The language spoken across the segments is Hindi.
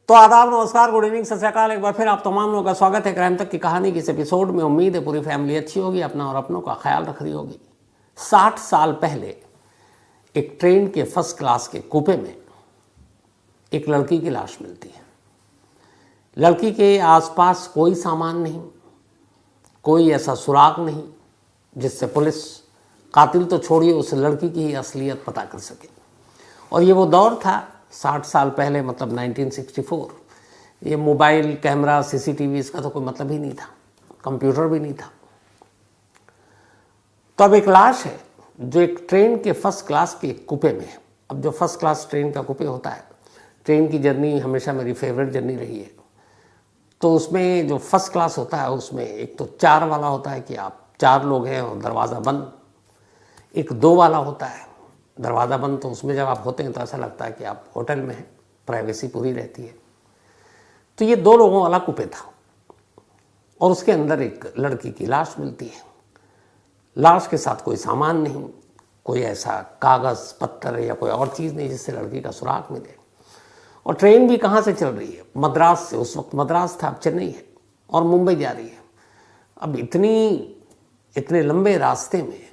तो आदाब, नमस्कार, गुड इवनिंग, सत श्री अकाल। एक बार फिर आप तमाम लोगों का स्वागत है क्राइम तक की कहानी के इस एपिसोड में। उम्मीद है पूरी फैमिली अच्छी होगी, अपना और अपनों का ख्याल रख रही होगी। 60 साल पहले एक ट्रेन के फर्स्ट क्लास के कूपे में एक लड़की की लाश मिलती है। लड़की के आसपास कोई सामान नहीं, कोई ऐसा सुराग नहीं जिससे पुलिस कातिल तो छोड़िए उस लड़की की ही असलियत पता कर सके। और ये वो दौर था 60 साल पहले, मतलब 1964। ये मोबाइल कैमरा, सीसीटीवी, इसका तो कोई मतलब ही नहीं था, कंप्यूटर भी नहीं था। तो अब एक लाश है जो एक ट्रेन के फर्स्ट क्लास के कूपे में है। अब जो फर्स्ट क्लास ट्रेन का कूपे होता है, ट्रेन की जर्नी हमेशा मेरी फेवरेट जर्नी रही है। तो उसमें जो फर्स्ट क्लास होता है उसमें एक तो 4 वाला होता है कि आप 4 लोग हैं और दरवाज़ा बंद। एक 2 वाला होता है, दरवाज़ा बंद, तो उसमें जब आप होते हैं तो ऐसा लगता है कि आप होटल में हैं, प्राइवेसी पूरी रहती है। तो ये 2 लोगों वाला कूपे था और उसके अंदर एक लड़की की लाश मिलती है। लाश के साथ कोई सामान नहीं, कोई ऐसा कागज़ पत्थर या कोई और चीज़ नहीं जिससे लड़की का सुराग मिले। और ट्रेन भी कहाँ से चल रही है? मद्रास से। उस वक्त मद्रास था, अब चेन्नई है, और मुंबई जा रही है। अब इतने लंबे रास्ते में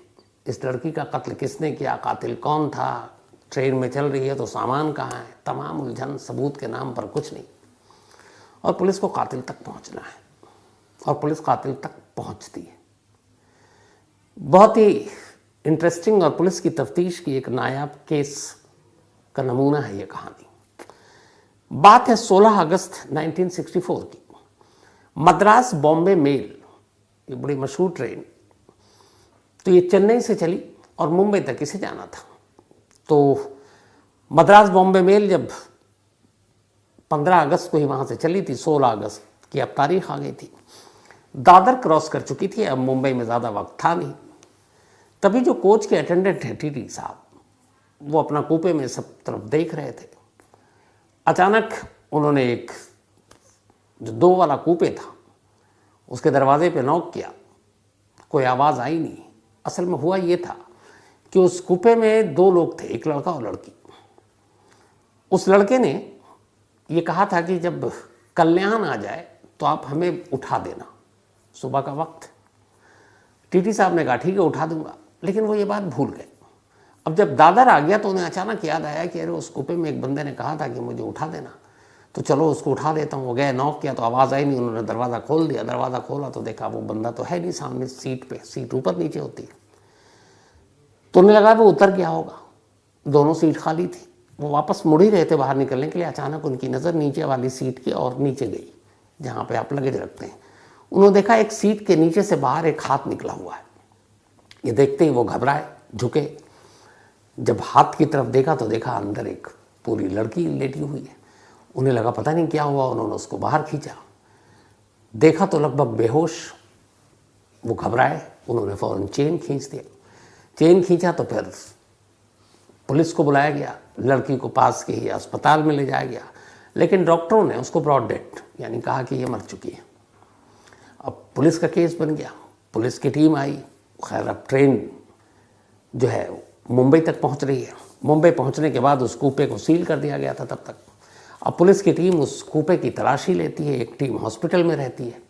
इस लड़की का कत्ल किसने किया, कातिल कौन था, ट्रेन में चल रही है तो सामान कहाँ है, तमाम उलझन, सबूत के नाम पर कुछ नहीं। और पुलिस को कातिल तक पहुंचना है और पुलिस कातिल तक पहुंचती है। बहुत ही इंटरेस्टिंग और पुलिस की तफ्तीश की एक नायाब केस का नमूना है ये कहानी। बात है 16 अगस्त 1964 की। मद्रास बॉम्बे मेल, ये बड़ी मशहूर ट्रेन, तो ये चेन्नई से चली और मुंबई तक इसे जाना था। तो मद्रास बॉम्बे मेल जब 15 अगस्त को ही वहाँ से चली थी, 16 अगस्त की अब तारीख आ गई थी, दादर क्रॉस कर चुकी थी। अब मुंबई में ज़्यादा वक्त था नहीं। तभी जो कोच के अटेंडेंट हैं टीटी साहब, वो अपना कूपे में सब तरफ देख रहे थे। अचानक उन्होंने एक जो 2 वाला कूपे था उसके दरवाजे पे नॉक किया। कोई आवाज़ आई नहीं। असल में हुआ ये था कि उस कूपे में 2 लोग थे, एक लड़का और लड़की। उस लड़के ने ये कहा था कि जब कल्याण आ जाए तो आप हमें उठा देना, सुबह का वक्त। टीटी साहब ने कहा ठीक है उठा दूंगा, लेकिन वो ये बात भूल गए। अब जब दादर आ गया तो उन्हें अचानक याद आया कि अरे उस कूपे में एक बंदे ने कहा था कि मुझे उठा देना, तो चलो उसको उठा देता हूँ। वो गए, नॉक किया तो आवाज़ आई नहीं। उन्होंने दरवाज़ा खोल दिया। दरवाज़ा खोला तो देखा वो बंदा तो है नहीं सामने सीट पे, सीट ऊपर नीचे होती है। तो उन्हें लगा वो उतर गया होगा, दोनों सीट खाली थी। वो वापस मुड़ ही रहे थे बाहर निकलने के लिए, अचानक उनकी नज़र नीचे वाली सीट की और नीचे गई जहाँ पे आप लगेज रखते हैं। उन्होंने देखा एक सीट के नीचे से बाहर एक हाथ निकला हुआ है। ये देखते ही वो घबराए, झुके। जब हाथ की तरफ देखा तो देखा अंदर एक पूरी लड़की लेटी हुई है। उन्हें लगा पता नहीं क्या हुआ। उन्होंने उसको बाहर खींचा, देखा तो लगभग बेहोश। वो घबराए, उन्होंने फ़ौरन चेन खींच दिया। चेन खींचा तो फिर पुलिस को बुलाया गया। लड़की को पास के ही अस्पताल में ले जाया गया, लेकिन डॉक्टरों ने उसको ब्रॉड डेथ यानी कहा कि ये मर चुकी है। अब पुलिस का केस बन गया, पुलिस की टीम आई। खैर अब ट्रेन जो है मुंबई तक पहुंच रही है। मुंबई पहुंचने के बाद उस कूपे को सील कर दिया गया था तब तक। अब पुलिस की टीम उस कूपे की तलाशी लेती है, एक टीम हॉस्पिटल में रहती है।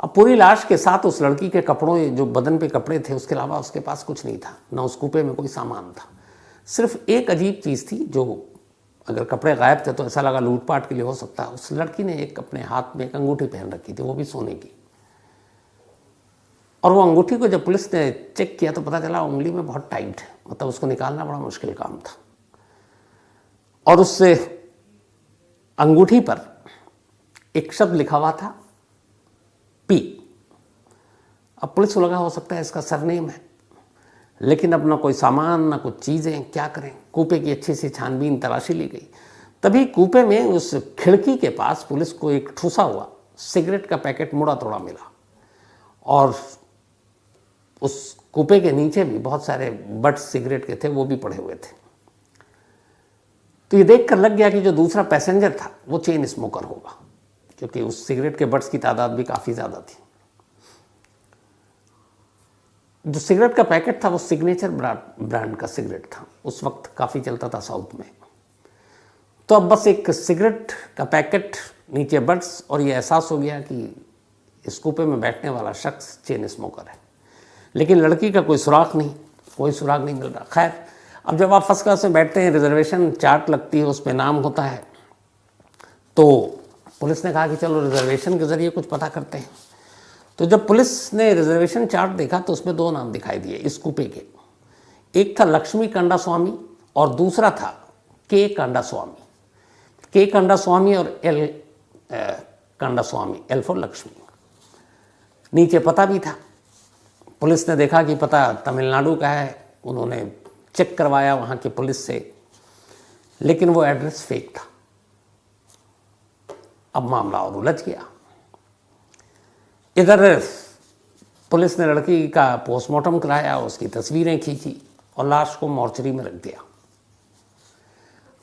अब पूरी लाश के साथ उस लड़की के कपड़ों, जो बदन पे कपड़े थे, उसके अलावा उसके पास कुछ नहीं था, ना उस कूपे में कोई सामान था। सिर्फ एक अजीब चीज़ थी, जो अगर कपड़े गायब थे तो ऐसा लगा लूटपाट के लिए हो सकता है। उस लड़की ने एक अपने हाथ में एक अंगूठी पहन रखी थी, वो भी सोने की। और वो अंगूठी को जब पुलिस ने चेक किया तो पता चला उंगली में बहुत टाइट है, मतलब उसको निकालना बड़ा मुश्किल काम था। और उससे अंगूठी पर एक शब्द लिखा हुआ था, पी। अब पुलिस को लगा हो सकता है इसका सरनेम है, लेकिन अब ना कोई सामान ना कुछ चीज़ें, क्या करें। कूपे की अच्छी सी छानबीन तलाशी ली गई। तभी कूपे में उस खिड़की के पास पुलिस को एक ठूसा हुआ सिगरेट का पैकेट मुड़ा तोड़ा मिला। और उस कूपे के नीचे भी बहुत सारे बट सिगरेट के थे, वो भी पड़े हुए थे। तो ये देखकर लग गया कि जो दूसरा पैसेंजर था वो चेन स्मोकर होगा, क्योंकि उस सिगरेट के बट्स की तादाद भी काफ़ी ज़्यादा थी। जो सिगरेट का पैकेट था वो सिग्नेचर ब्रांड का सिगरेट था, उस वक्त काफ़ी चलता था साउथ में। तो अब बस एक सिगरेट का पैकेट, नीचे बड्स, और ये एहसास हो गया कि इस कूपे में बैठने वाला शख्स चेन स्मोकर है। लेकिन लड़की का कोई सुराग नहीं, कोई सुराग नहीं मिल रहा। खैर, अब जब आप फर्स्ट क्लास में बैठते हैं, रिजर्वेशन चार्ट लगती है, उसमें नाम होता है, तो पुलिस ने कहा कि चलो रिजर्वेशन के ज़रिए कुछ पता करते हैं। तो जब पुलिस ने रिजर्वेशन चार्ट देखा तो उसमें 2 नाम दिखाई दिए इस कूपे के। एक था लक्ष्मी कांडास्वामी और दूसरा था के कांडास्वामी। के कांडास्वामी और एल कांडास्वामी, एल फॉर लक्ष्मी। नीचे पता भी था। पुलिस ने देखा कि पता तमिलनाडु का है, उन्होंने चेक करवाया वहाँ की पुलिस से, लेकिन वो एड्रेस फेक था। अब मामला और उलझ गया। इधर पुलिस ने लड़की का पोस्टमार्टम कराया, उसकी तस्वीरें खींची और लाश को मॉर्चरी में रख दिया।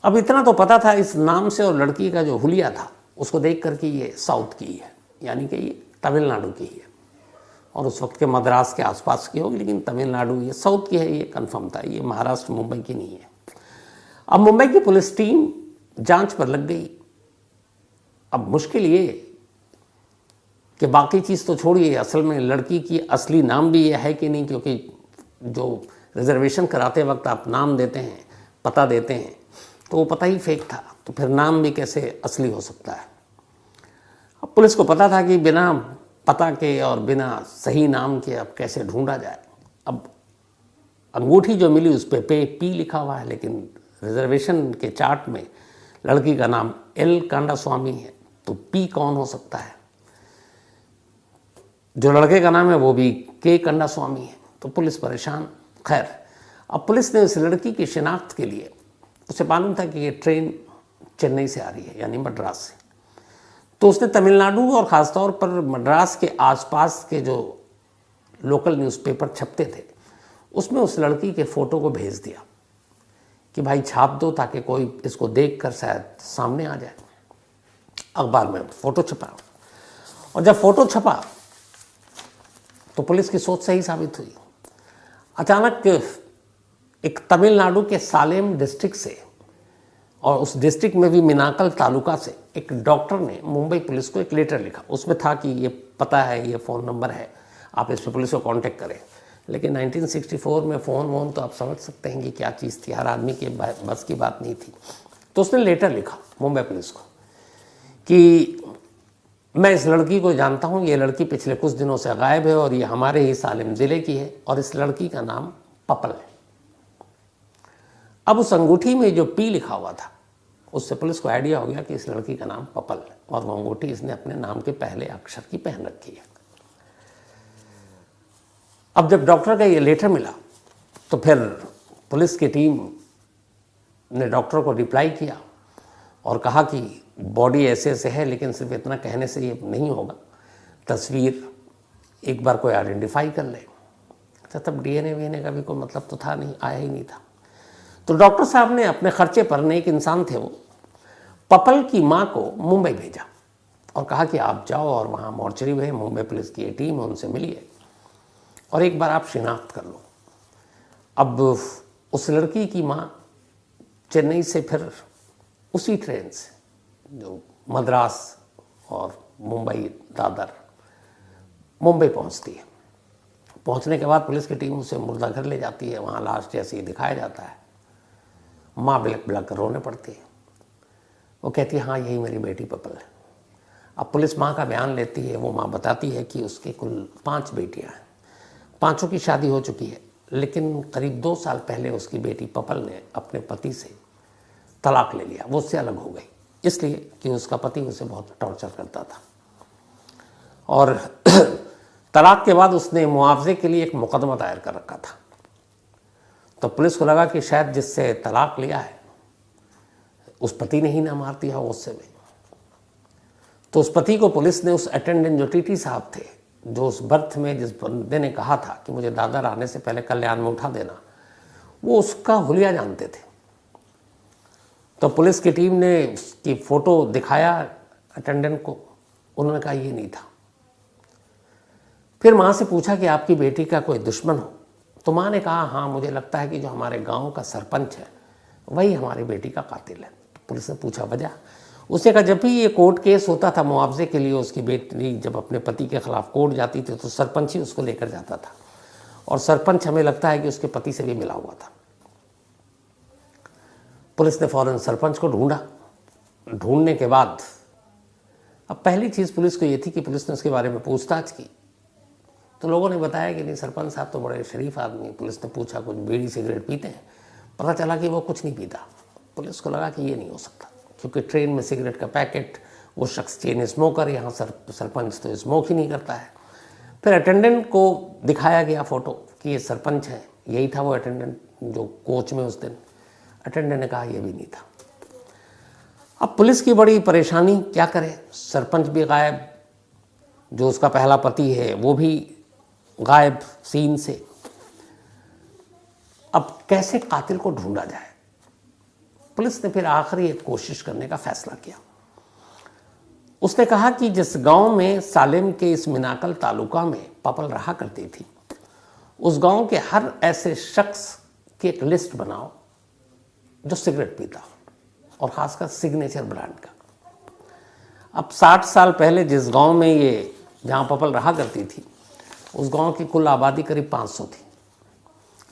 अब इतना तो पता था इस नाम से, और लड़की का जो हुलिया था उसको देख करके ये साउथ की है, यानी कि ये तमिलनाडु की है, और उस वक्त के मद्रास के आसपास की होगी, लेकिन तमिलनाडु ये साउथ की है, ये कंफर्म था। ये महाराष्ट्र मुंबई की नहीं है। अब मुंबई की पुलिस टीम जांच पर लग गई। अब मुश्किल ये कि बाकी चीज़ तो छोड़िए, असल में लड़की की असली नाम भी ये है कि नहीं, क्योंकि जो रिजर्वेशन कराते वक्त आप नाम देते हैं, पता देते हैं, तो वो पता ही फेक था, तो फिर नाम भी कैसे असली हो सकता है। अब पुलिस को पता था कि बिना पता के और बिना सही नाम के अब कैसे ढूंढा जाए। अब अंगूठी जो मिली उस पर पी लिखा हुआ है, लेकिन रिजर्वेशन के चार्ट में लड़की का नाम एल कांडास्वामी है, तो पी कौन हो सकता है? जो लड़के का नाम है वो भी के कांडास्वामी है, तो पुलिस परेशान। खैर, अब पुलिस ने उस लड़की की शिनाख्त के लिए, उसे मालूम था कि ये ट्रेन चेन्नई से आ रही है, यानी मद्रास से, तो उसने तमिलनाडु और ख़ासतौर पर मद्रास के आसपास के जो लोकल न्यूज़पेपर छपते थे उसमें उस लड़की के फ़ोटो को भेज दिया कि भाई छाप दो, ताकि कोई इसको देखकर शायद सामने आ जाए। अखबार में फ़ोटो छपा, और जब फ़ोटो छपा तो पुलिस की सोच सही साबित हुई। अचानक एक तमिलनाडु के सालेम डिस्ट्रिक्ट से, और उस डिस्ट्रिक्ट में भी मिनाकल तालुका से, एक डॉक्टर ने मुंबई पुलिस को एक लेटर लिखा। उसमें था कि ये पता है, ये फ़ोन नंबर है, आप इस पर पुलिस को कांटेक्ट करें। लेकिन 1964 में फ़ोन वोन तो आप समझ सकते हैं कि क्या चीज़ थी, हर आदमी के बस की बात नहीं थी। तो उसने लेटर लिखा मुंबई पुलिस को कि मैं इस लड़की को जानता हूँ, ये लड़की पिछले कुछ दिनों से गायब है, और ये हमारे ही सालेम ज़िले की है, और इस लड़की का नाम पपल है। अब उस अंगूठी में जो पी लिखा हुआ था, उससे पुलिस को आइडिया हो गया कि इस लड़की का नाम पपल है, और वो अंगूठी इसने अपने नाम के पहले अक्षर की पहन रखी है। अब जब डॉक्टर का ये लेटर मिला तो फिर पुलिस की टीम ने डॉक्टर को रिप्लाई किया और कहा कि बॉडी ऐसे ऐसे है, लेकिन सिर्फ इतना कहने से ये नहीं होगा, तस्वीर एक बार कोई आइडेंटिफाई कर ले। अच्छा, तब डीएनए वीएनए का भी कोई मतलब तो था नहीं, आया ही नहीं था। तो डॉक्टर साहब ने अपने खर्चे पर, नेक इंसान थे वो, पपल की माँ को मुंबई भेजा और कहा कि आप जाओ और वहाँ मॉर्चरी में मुंबई पुलिस की टीम है, उनसे मिलिए और एक बार आप शिनाख्त कर लो। अब उस लड़की की माँ चेन्नई से फिर उसी ट्रेन से जो मद्रास और मुंबई दादर मुंबई पहुँचती है। पहुँचने के बाद पुलिस की टीम उसे मुर्दा घर ले जाती है। वहाँ लाश जैसे ही दिखाया जाता है, माँ बिलक बिलक कर रोने पड़ती है। वो कहती है हाँ यही मेरी बेटी पपल है। अब पुलिस माँ का बयान लेती है। वो माँ बताती है कि उसके कुल 5 बेटियाँ हैं, 5 की शादी हो चुकी है, लेकिन करीब 2 साल पहले उसकी बेटी पपल ने अपने पति से तलाक ले लिया। वो उससे अलग हो गई इसलिए कि उसका पति उसे बहुत टॉर्चर करता था, और तलाक के बाद उसने मुआवजे के लिए एक मुकदमा दायर कर रखा था। तो पुलिस को लगा कि शायद जिससे तलाक लिया है उस पति ने ही ना मार दिया हो उससे भी। तो उस पति को पुलिस ने, उस अटेंडेंट जो टीटी साहब थे, जो उस बर्थ में जिस बंदे ने कहा था कि मुझे दादर आने से पहले कल्याण में उठा देना, वो उसका हुलिया जानते थे। तो पुलिस की टीम ने उसकी फ़ोटो दिखाया अटेंडेंट को, उन्होंने कहा ये नहीं था। फिर माँ से पूछा कि आपकी बेटी का कोई दुश्मन हो? तो माँ ने कहा हाँ मुझे लगता है कि जो हमारे गांव का सरपंच है वही हमारी बेटी का कातिल है। तो पुलिस ने पूछा वजह। उसने कहा जब भी ये कोर्ट केस होता था मुआवजे के लिए, उसकी बेटी जब अपने पति के खिलाफ कोर्ट जाती थी तो सरपंच ही उसको लेकर जाता था, और सरपंच हमें लगता है कि उसके पति से भी मिला हुआ था। पुलिस ने फौरन सरपंच को ढूंढा। ढूंढने के बाद अब पहली चीज़ पुलिस को ये थी कि पुलिस ने उसके बारे में पूछताछ की, तो लोगों ने बताया कि नहीं, सरपंच साहब तो बड़े शरीफ आदमी। पुलिस ने पूछा कुछ बीड़ी सिगरेट पीते हैं, पता चला कि वो कुछ नहीं पीता। पुलिस को लगा कि ये नहीं हो सकता, क्योंकि ट्रेन में सिगरेट का पैकेट, वो शख्स चेन स्मोकर, यहाँ सरपंच तो स्मोक ही नहीं करता है। फिर अटेंडेंट को दिखाया गया फ़ोटो कि ये सरपंच है, यही था वो अटेंडेंट जो कोच में उस दिन। अटेंडेंट ने कहा ये भी नहीं था। अब पुलिस की बड़ी परेशानी, क्या करे, सरपंच भी गायब, जो उसका पहला पति है वो भी गायब सीन से। अब कैसे कातिल को ढूंढा जाए? पुलिस ने फिर आखिरी एक कोशिश करने का फैसला किया। उसने कहा कि जिस गांव में सालेम के इस मिनाकल तालुका में पपल रहा करती थी, उस गांव के हर ऐसे शख्स की एक लिस्ट बनाओ जो सिगरेट पीता हो, और खासकर सिग्नेचर ब्रांड का। अब 60 साल पहले जिस गांव में ये जहां पपल रहा करती थी, उस गांव की कुल आबादी करीब 500 थी,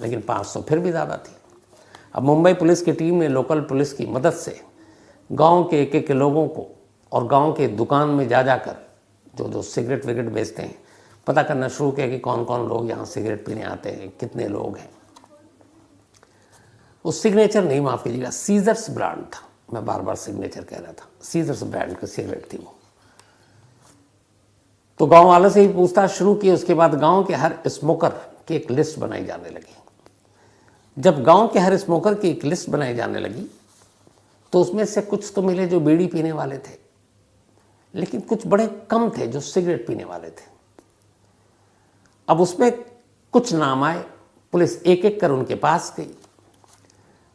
लेकिन 500 फिर भी ज़्यादा थी। अब मुंबई पुलिस की टीम ने लोकल पुलिस की मदद से गांव के एक एक लोगों को और गांव के दुकान में जा जाकर जो सिगरेट विगरेट बेचते हैं पता करना शुरू किया कि कौन कौन लोग यहाँ सिगरेट पीने आते हैं, कितने लोग हैं। वो सिग्नेचर नहीं, माफ़ कीजिएगा, सीजर्स ब्रांड था। मैं बार बार सिग्नेचर कह रहा था, सीजर्स ब्रांड की सिगरेट थी वो। तो गांव वालों से ही पूछताछ शुरू की। उसके बाद गांव के हर स्मोकर की एक लिस्ट बनाई जाने लगी। जब गांव के हर स्मोकर की एक लिस्ट बनाई जाने लगी तो उसमें से कुछ तो मिले जो बीड़ी पीने वाले थे, लेकिन कुछ बड़े कम थे जो सिगरेट पीने वाले थे। अब उसमें कुछ नाम आए। पुलिस एक एक कर उनके पास गई,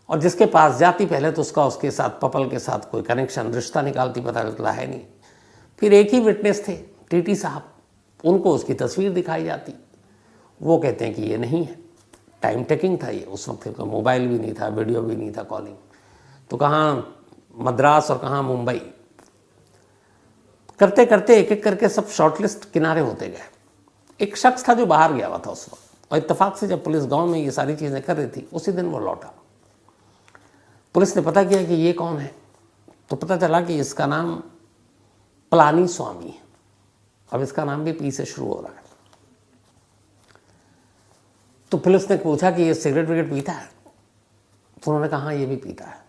और जिसके पास जाती पहले तो उसके साथ पपल के साथ कोई कनेक्शन, रिश्ता निकालती, पता चलता है नहीं। फिर एक ही विटनेस थे, टीटी साहब, उनको उसकी तस्वीर दिखाई जाती। वो कहते हैं कि ये नहीं है। टाइम टेकिंग था ये, उस वक्त तो मोबाइल भी नहीं था, वीडियो भी नहीं था, कॉलिंग तो कहाँ मद्रास और कहाँ मुंबई। करते करते एक एक करके सब शॉर्टलिस्ट किनारे होते गए। एक शख्स था जो बाहर गया हुआ था उस वक्त, और इत्तेफाक से जब पुलिस गांव में ये सारी चीज़ें कर रही थी, उसी दिन वो लौटा। पुलिस ने पता किया कि ये कौन है, तो पता चला कि इसका नाम पलानी स्वामी है। अब इसका नाम भी पी से शुरू हो रहा है। तो पुलिस ने पूछा कि ये सिगरेट विगरेट पीता है, तो उन्होंने कहा हाँ ये भी पीता है।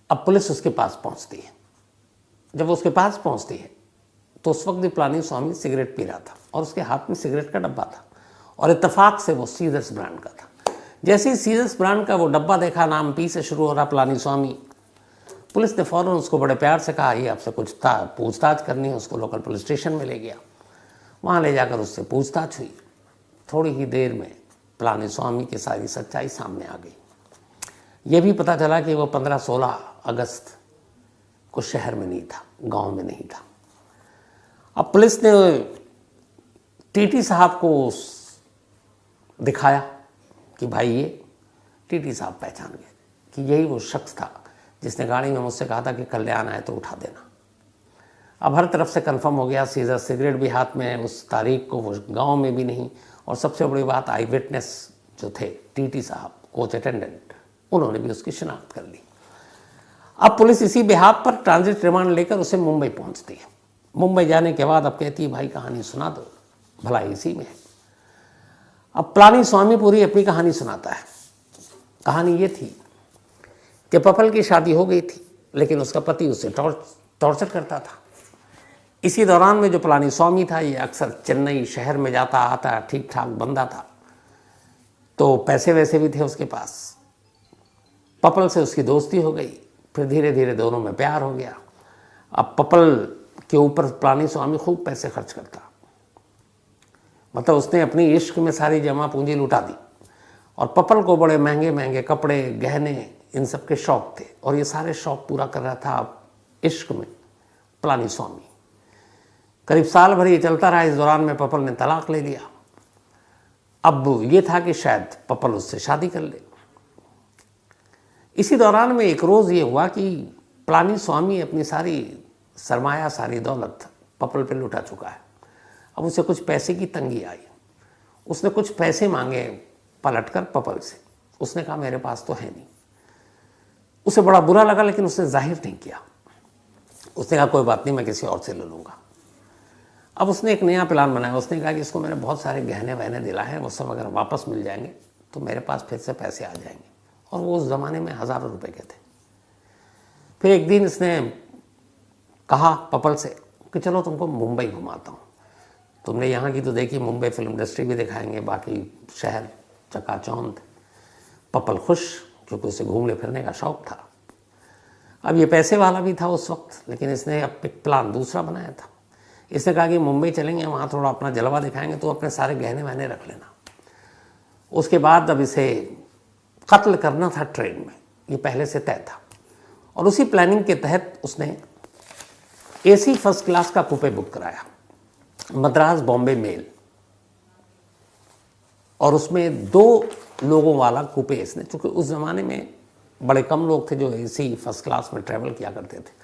अब पुलिस उसके पास पहुंचती है। जब वो उसके पास पहुंचती है तो उस वक्त भी पलानी स्वामी सिगरेट पी रहा था, और उसके हाथ में सिगरेट का डब्बा था, और इत्तेफाक से वो सीजर्स ब्रांड का था। जैसे ही सीजर्स ब्रांड का वो डब्बा देखा, नाम पी से शुरू हो रहा, पलानी स्वामी, पुलिस ने फ़ौरन उसको बड़े प्यार से कहा ये आपसे कुछ था, पूछताछ करनी है। उसको लोकल पुलिस स्टेशन में ले गया। वहाँ ले जाकर उससे पूछताछ हुई। थोड़ी ही देर में पलानी स्वामी की सारी सच्चाई सामने आ गई। ये भी पता चला कि वो 15-16 अगस्त को शहर में नहीं था, गांव में नहीं था। अब पुलिस ने टीटी साहब को दिखाया कि भाई ये, टीटी साहब पहचान गए कि यही वो शख्स था जिसने गाड़ी में मुझसे कहा था कि कल्याण आए तो उठा देना। अब हर तरफ से कंफर्म हो गया, सीजर सिगरेट भी हाथ में है उस तारीख को, वो गांव में भी नहीं। और सबसे बड़ी बात, आई विटनेस जो थे टीटी साहब, कोच अटेंडेंट, उन्होंने भी उसकी शिनाख्त कर ली। अब पुलिस इसी बिहाफ पर ट्रांजिट रिमांड लेकर उसे मुंबई पहुंचती है। मुंबई जाने के बाद अब कहती है भाई कहानी सुना दो, भला इसी में है। अब पलानी स्वामी पूरी अपनी कहानी सुनाता है। कहानी ये थी कि पपल की शादी हो गई थी, लेकिन उसका पति उसे टॉर्चर करता था। इसी दौरान में जो पलानी स्वामी था, ये अक्सर चेन्नई शहर में जाता आता, ठीक ठाक बंदा था, तो पैसे वैसे भी थे उसके पास। पपल से उसकी दोस्ती हो गई, फिर धीरे धीरे दोनों में प्यार हो गया। अब पपल के ऊपर पलानी स्वामी खूब पैसे खर्च करता, मतलब उसने अपनी इश्क में सारी जमा पूंजी लुटा दी। और पपल को बड़े महंगे महंगे कपड़े, गहने, इन सब के शौक थे, और ये सारे शौक पूरा कर रहा था इश्क में पलानी स्वामी। करीब साल भर ये चलता रहा। इस दौरान में पपल ने तलाक ले लिया। अब ये था कि शायद पपल उससे शादी कर ले। इसी दौरान में एक रोज़ ये हुआ कि पलानी स्वामी अपनी सारी सरमाया, सारी दौलत पपल पे लुटा चुका है। अब उसे कुछ पैसे की तंगी आई। उसने कुछ पैसे मांगे पलटकर पपल से। उसने कहा मेरे पास तो है नहीं। उसे बड़ा बुरा लगा, लेकिन उसने जाहिर नहीं किया। उसने कहा कोई बात नहीं, मैं किसी और से ले लूँगा। अब उसने एक नया प्लान बनाया। उसने कहा कि इसको मैंने बहुत सारे गहने वहने दिला है, वो सब अगर वापस मिल जाएंगे तो मेरे पास फिर से पैसे आ जाएंगे। और वो उस ज़माने में हज़ारों रुपए के थे। फिर एक दिन इसने कहा पपल से कि चलो तुमको मुंबई घुमाता हूँ, तुमने यहाँ की तो देखी, मुंबई फिल्म इंडस्ट्री भी दिखाएंगे, बाकी शहर चकाचौंध। पपल खुश, क्योंकि उसे घूमने फिरने का शौक़ था। अब ये पैसे वाला भी था उस वक्त, लेकिन इसने अब एक प्लान दूसरा बनाया था। इसने कहा कि मुंबई चलेंगे, वहाँ थोड़ा अपना जलवा दिखाएंगे, तो अपने सारे गहने वहने रख लेना। उसके बाद अब इसे कत्ल करना था ट्रेन में, ये पहले से तय था। और उसी प्लानिंग के तहत उसने एसी फर्स्ट क्लास का कूपे बुक कराया, मद्रास बॉम्बे मेल, और उसमें 2 लोगों वाला कूपे इसने, चूँकि उस ज़माने में बड़े कम लोग थे जो एसी फर्स्ट क्लास में ट्रैवल किया करते थे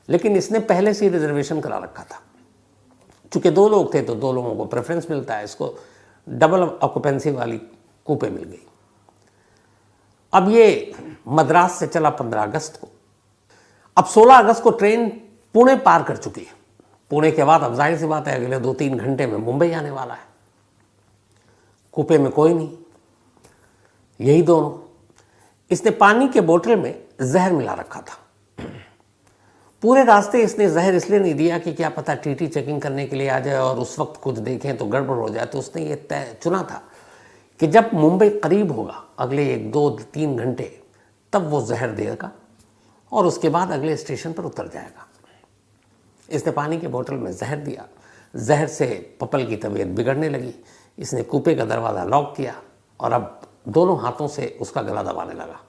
लेकिन इसने पहले से ही रिजर्वेशन करा रखा था। चूँकि 2 लोग थे तो 2 लोगों को प्रेफरेंस मिलता है, इसको डबल ऑक्यूपेंसी वाली कूपे मिल गई। अब ये मद्रास से चला 15 अगस्त को। अब 16 अगस्त को ट्रेन पुणे पार कर चुकी है। पुणे के बाद अब जाहिर सी बात है अगले 2-3 घंटे में मुंबई आने वाला है। कूपे में कोई नहीं, यही दोनों। इसने पानी के बोतल में जहर मिला रखा था। पूरे रास्ते इसने जहर इसलिए नहीं दिया कि क्या पता टीटी चेकिंग करने के लिए आ जाए और उस वक्त कुछ देखें तो गड़बड़ हो जाए। तो उसने ये तय चुना था कि जब मुंबई करीब होगा, अगले 1-2-3 घंटे, तब वो जहर देगा और उसके बाद अगले स्टेशन पर उतर जाएगा। इसने पानी के बोतल में जहर दिया। जहर से पपल की तबीयत बिगड़ने लगी। इसने कूपे का दरवाज़ा लॉक किया और अब दोनों हाथों से उसका गला दबाने लगा।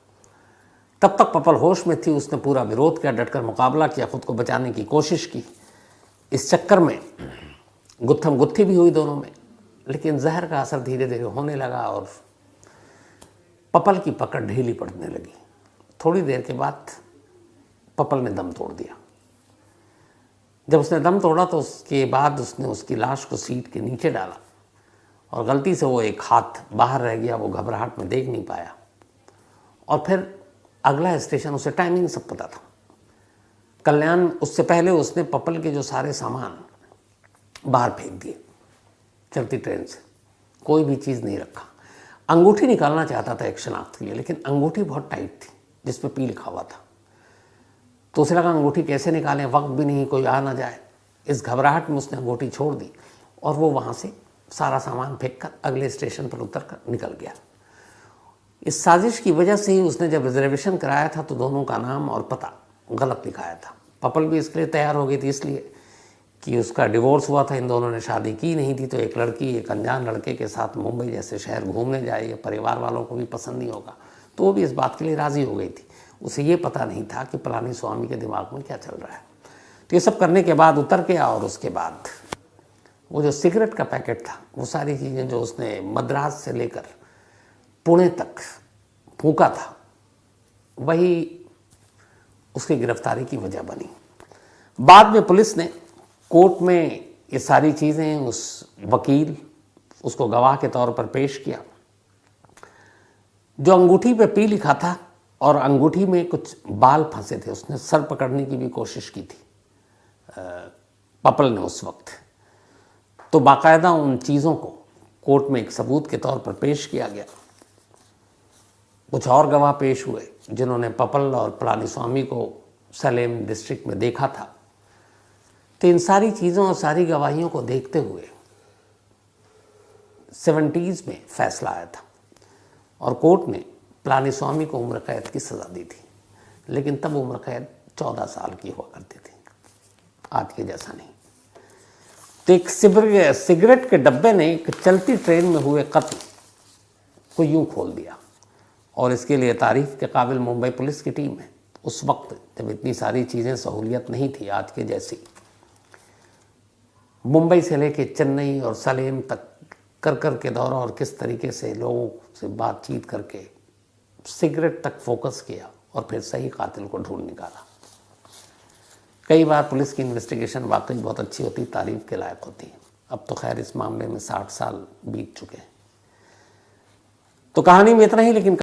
तब तक पपल होश में थी। उसने पूरा विरोध किया, डटकर मुकाबला किया, खुद को बचाने की कोशिश की। इस चक्कर में गुत्थम गुत्थी भी हुई दोनों में, लेकिन जहर का असर धीरे धीरे होने लगा और पपल की पकड़ ढीली पड़ने लगी। थोड़ी देर के बाद पपल ने दम तोड़ दिया। जब उसने दम तोड़ा तो उसके बाद उसने उसकी लाश को सीट के नीचे डाला और गलती से वो एक हाथ बाहर रह गया। वो घबराहट में देख नहीं पाया। और फिर अगला स्टेशन, उसे टाइमिंग सब पता था, कल्याण। उससे पहले उसने पपल के जो सारे सामान बाहर फेंक दिए चलती ट्रेन से, कोई भी चीज़ नहीं रखा। अंगूठी निकालना चाहता था एक शनाख्त के लिए, लेकिन अंगूठी बहुत टाइट थी जिस पे पी लिखा हुआ था। तो उसे लगा अंगूठी कैसे निकालें, वक्त भी नहीं, कोई आ ना जाए। इस घबराहट में उसने अंगूठी छोड़ दी और वो वहाँ से सारा सामान फेंक कर अगले स्टेशन पर उतर कर निकल गया। इस साजिश की वजह से ही उसने जब रिजर्वेशन कराया था तो दोनों का नाम और पता गलत लिखाया था। पपल भी इसके लिए तैयार हो गई थी, इसलिए कि उसका डिवोर्स हुआ था, इन दोनों ने शादी की नहीं थी। तो एक लड़की एक अनजान लड़के के साथ मुंबई जैसे शहर घूमने जाए, ये परिवार वालों को भी पसंद नहीं होगा। तो वो भी इस बात के लिए राज़ी हो गई थी। उसे ये पता नहीं था कि पलानी स्वामी के दिमाग में क्या चल रहा है। तो ये सब करने के बाद उतर गया और उसके बाद वो जो सिगरेट का पैकेट था, वो सारी चीज़ें जो उसने मद्रास से लेकर पुणे तक फूंका था, वही उसकी गिरफ्तारी की वजह बनी। बाद में पुलिस ने कोर्ट में ये सारी चीज़ें उस वकील उसको गवाह के तौर पर पेश किया। जो अंगूठी पे पी लिखा था और अंगूठी में कुछ बाल फंसे थे, उसने सर पकड़ने की भी कोशिश की थी पपल ने उस वक्त। तो बाकायदा उन चीज़ों को कोर्ट में एक सबूत के तौर पर पेश किया गया। कुछ और गवाह पेश हुए जिन्होंने पपल और पलानी स्वामी को सलेम डिस्ट्रिक्ट में देखा था। तो इन सारी चीज़ों और सारी गवाहियों को देखते हुए 70s में फैसला आया था और कोर्ट ने पलानी स्वामी को उम्र कैद की सज़ा दी थी। लेकिन तब उम्र कैद 14 साल की हुआ करती थी, आज के जैसा नहीं। तो एक सिगरेट के डब्बे ने एक चलती ट्रेन में हुए कत्ल को यूं खोल दिया और इसके लिए तारीफ के काबिल मुंबई पुलिस की टीम है। उस वक्त जब इतनी सारी चीज़ें सहूलियत नहीं थी आज के जैसी, मुंबई से लेके चेन्नई और सलेम तक कर कर के दौरा और किस तरीके से लोगों से बातचीत करके सिगरेट तक फोकस किया और फिर सही कातिल को ढूंढ निकाला। कई बार पुलिस की इन्वेस्टिगेशन वाकई बहुत अच्छी होती, तारीफ के लायक होती। अब तो खैर इस मामले में 60 साल बीत चुके हैं। तो कहानी में इतना ही, लेकिन